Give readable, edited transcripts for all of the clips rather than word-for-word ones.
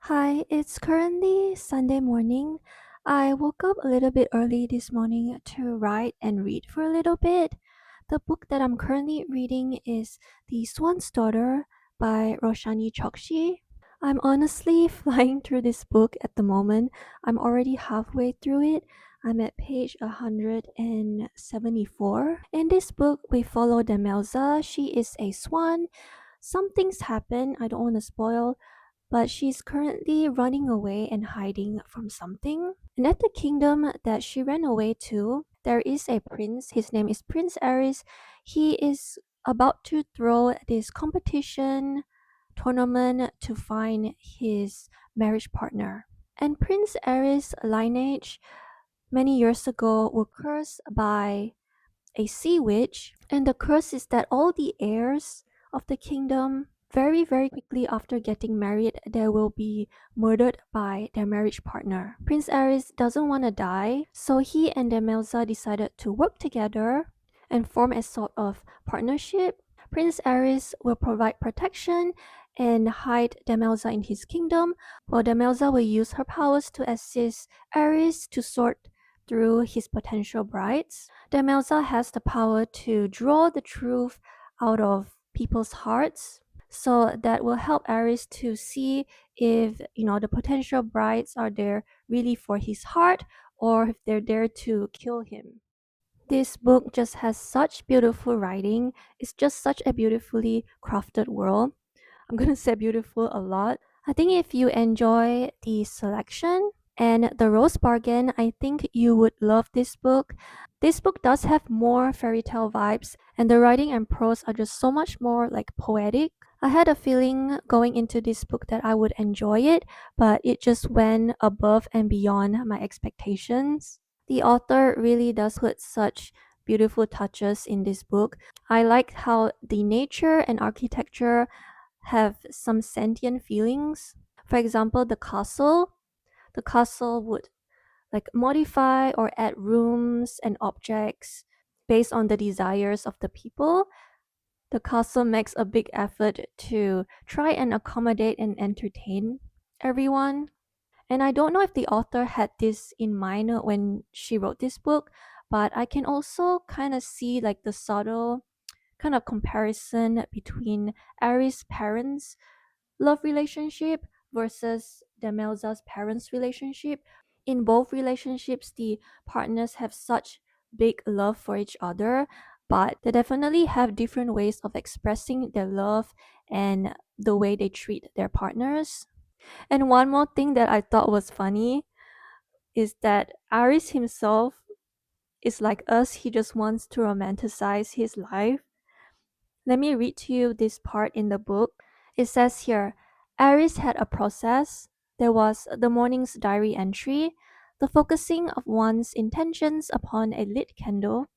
Hi, it's currently Sunday morning. I woke up a little bit early this morning to write and read for a little bit. The book that I'm currently reading is The Swan's Daughter by Roshani Chokshi. I'm honestly flying through this book at the moment. I'm already halfway through it. I'm at page 174. In this book, we follow Demelza. She is a swan. Some things happen, I don't want to spoil, but she's currently running away and hiding from something. And at the kingdom that she ran away to, there is a prince. His name is Prince Aris. He is about to throw this competition tournament to find his marriage partner. And Prince Aris' lineage many years ago were cursed by a sea witch, and the curse is that all the heirs of the kingdom very quickly after getting married they will be murdered by their marriage partner. Prince Aris doesn't want to die, so he and Demelza decided to work together and form a sort of partnership. Prince Aris will provide protection and hide Demelza in his kingdom, while Demelza will use her powers to assist Aris to sort through his potential brides. Demelza has the power to draw the truth out of people's hearts, so that will help Aris to see if the potential brides are there really for his heart or if they're there to kill him. This book just has such beautiful writing. It's just such a beautifully crafted world. I'm gonna say beautiful a lot. I think if you enjoy the selection and the rose bargain, I think you would love this book. This book does have more fairy tale vibes, and the writing and prose are just so much more like poetic. I had a feeling going into this book that I would enjoy it, but it just went above and beyond my expectations. The author really does put such beautiful touches in this book. I like how the nature and architecture have some sentient feelings. For example, the castle would like modify or add rooms and objects based on the desires of the people. The castle makes a big effort to try and accommodate and entertain everyone. And I don't know if the author had this in mind when she wrote this book, but I can also kind of see like the subtle kind of comparison between Aries' parents' love relationship versus Demelza's parents' relationship. In both relationships, the partners have such big love for each other, but they definitely have different ways of expressing their love and the way they treat their partners. And one more thing that I thought was funny is that Aris himself is like us, he just wants to romanticize his life. Let me read to you this part in the book. It says here, Aris had a process. There was the morning's diary entry, the focusing of one's intentions upon a lit candle,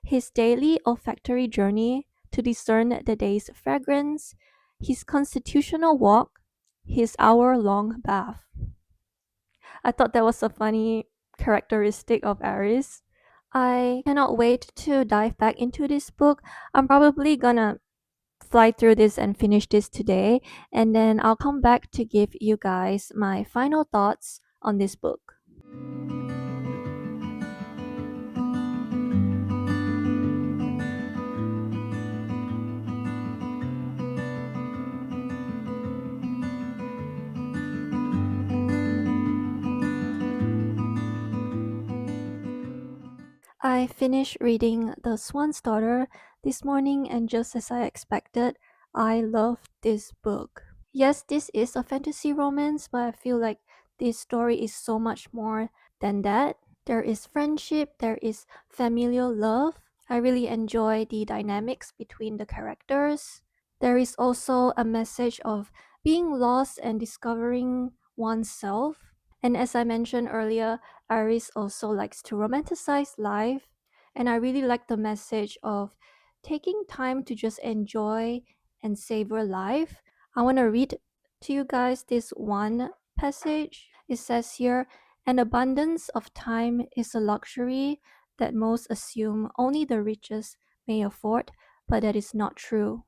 his daily olfactory journey to discern the day's fragrance, his constitutional walk, his hour-long bath. I thought that was a funny characteristic of Aris. I cannot wait to dive back into this book. I'm probably gonna fly through this and finish this today, and then I'll come back to give you guys my final thoughts on this book. I finished reading The Swan's Daughter this morning, and just as I expected, I loved this book. Yes, this is a fantasy romance, but I feel like this story is so much more than that. There is friendship, there is familial love. I really enjoy the dynamics between the characters. There is also a message of being lost and discovering oneself. And as I mentioned earlier, Aris also likes to romanticize life. And I really like the message of taking time to just enjoy and savor life. I want to read to you guys this one passage. It says here, an abundance of time is a luxury that most assume only the richest may afford, but that is not true.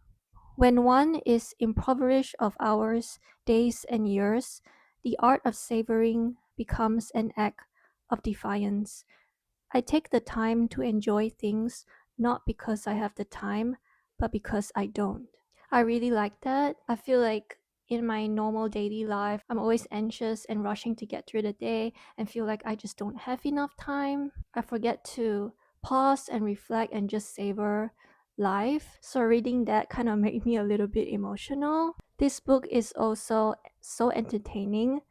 When one is impoverished of hours, days, and years, the art of savoring becomes an act of defiance. I take the time to enjoy things not because I have the time, but because I don't. I really like that. I feel like in my normal daily life, I'm always anxious and rushing to get through the day and feel like I just don't have enough time. I forget to pause and reflect and just savor life. So reading that kind of made me a little bit emotional. This book is also so entertaining.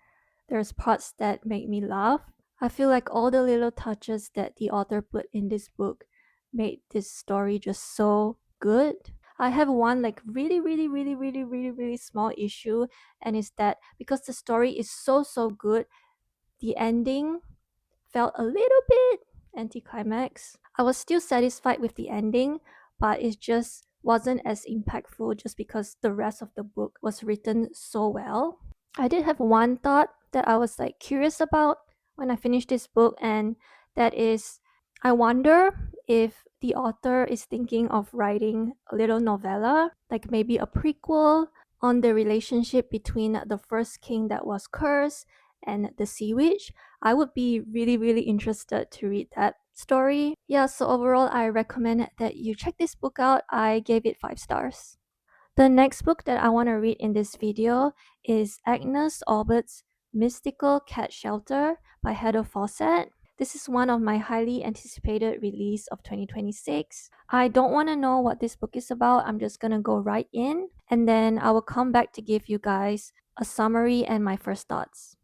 There's parts that make me laugh. I feel like all the little touches that the author put in this book made this story just so good. I have one like really small issue, and it's that because the story is so good, the ending felt a little bit anticlimax. I was still satisfied with the ending, but it just wasn't as impactful just because the rest of the book was written so well. I did have one thought that I was like curious about when I finished this book, and that is I wonder if the author is thinking of writing a little novella, like maybe a prequel on the relationship between the first king that was cursed and the sea witch. I would be really interested to read that story. Yeah, so overall, I recommend that you check this book out. I gave it 5 stars. The next book that I want to read in this video is Agnes Aubert's Mystical Cat Shelter by Heather Fawcett. This is one of my highly anticipated release of 2026. I don't want to know what this book is about. I'm just going to go right in, and then I will come back to give you guys a summary and my first thoughts.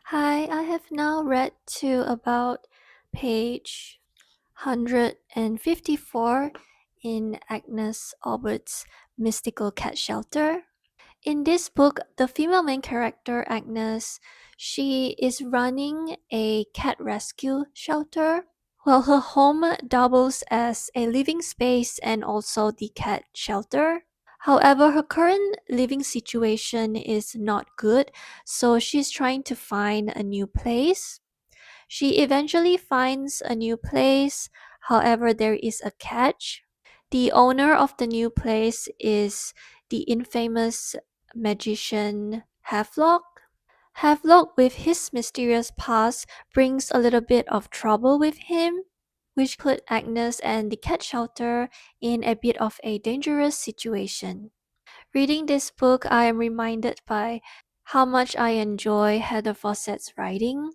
Hi, I have now read to about page 154 in Agnes Aubert's Mystical Cat Shelter. In this book, the female main character, Agnes, she is running a cat rescue shelter. Well, her home doubles as a living space and also the cat shelter. However, her current living situation is not good, so she's trying to find a new place. She eventually finds a new place, however, there is a catch. The owner of the new place is the infamous magician Havelock. Havelock, with his mysterious past, brings a little bit of trouble with him, which put Agnes and the cat shelter in a bit of a dangerous situation. Reading this book, I am reminded by how much I enjoy Heather Fawcett's writing.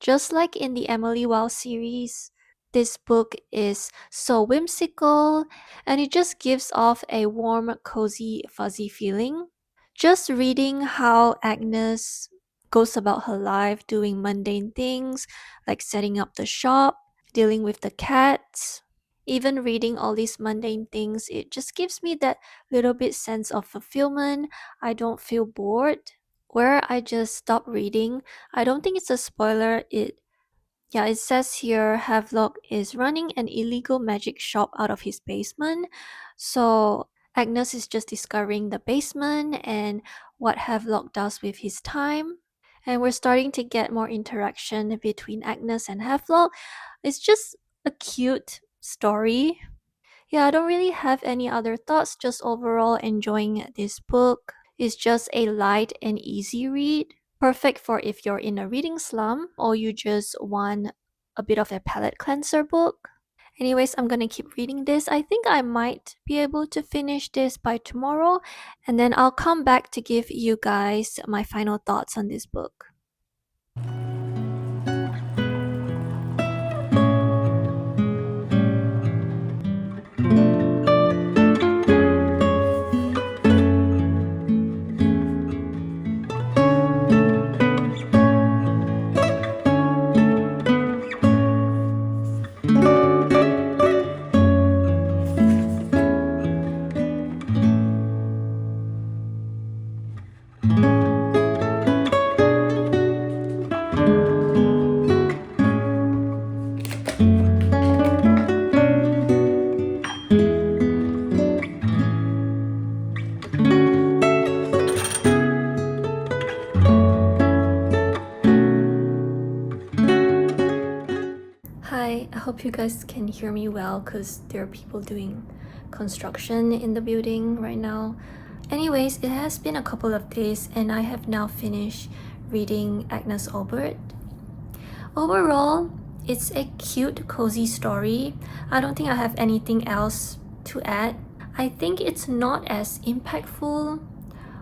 Just like in the Emily Wow series, this book is so whimsical and it just gives off a warm, cozy, fuzzy feeling. Just reading how Agnes goes about her life doing mundane things like setting up the shop, dealing with the cats, even reading all these mundane things, it just gives me that little bit sense of fulfillment. I don't feel bored. Where I just stop reading, I don't think it's a spoiler. It says here Havelock is running an illegal magic shop out of his basement. So Agnes is just discovering the basement and what Havelock does with his time. And we're starting to get more interaction between Agnes and Havelock. It's just a cute story. Yeah, I don't really have any other thoughts, just overall enjoying this book. It's just a light and easy read, perfect for if you're in a reading slump or you just want a bit of a palate cleanser book. Anyways, I'm gonna keep reading this. I think I might be able to finish this by tomorrow, and then I'll come back to give you guys my final thoughts on this book. I hope you guys can hear me well because there are people doing construction in the building right now. Anyways, it has been a couple of days and I have now finished reading Agnes Aubert. Overall, it's a cute, cozy story. I don't think I have anything else to add. I think it's not as impactful,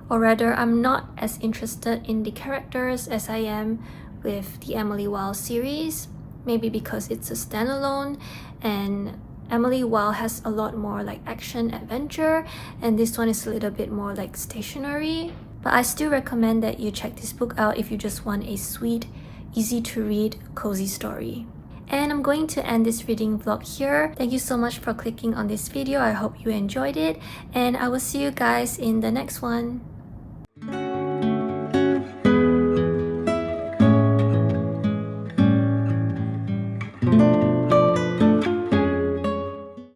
or rather, I'm not as interested in the characters as I am with the Emily Weil series. Maybe because it's a standalone and Emily Weil has a lot more like action adventure and this one is a little bit more like stationary. But I still recommend that you check this book out if you just want a sweet, easy to read, cozy story. And I'm going to end this reading vlog here. Thank you so much for clicking on this video. I hope you enjoyed it and I will see you guys in the next one.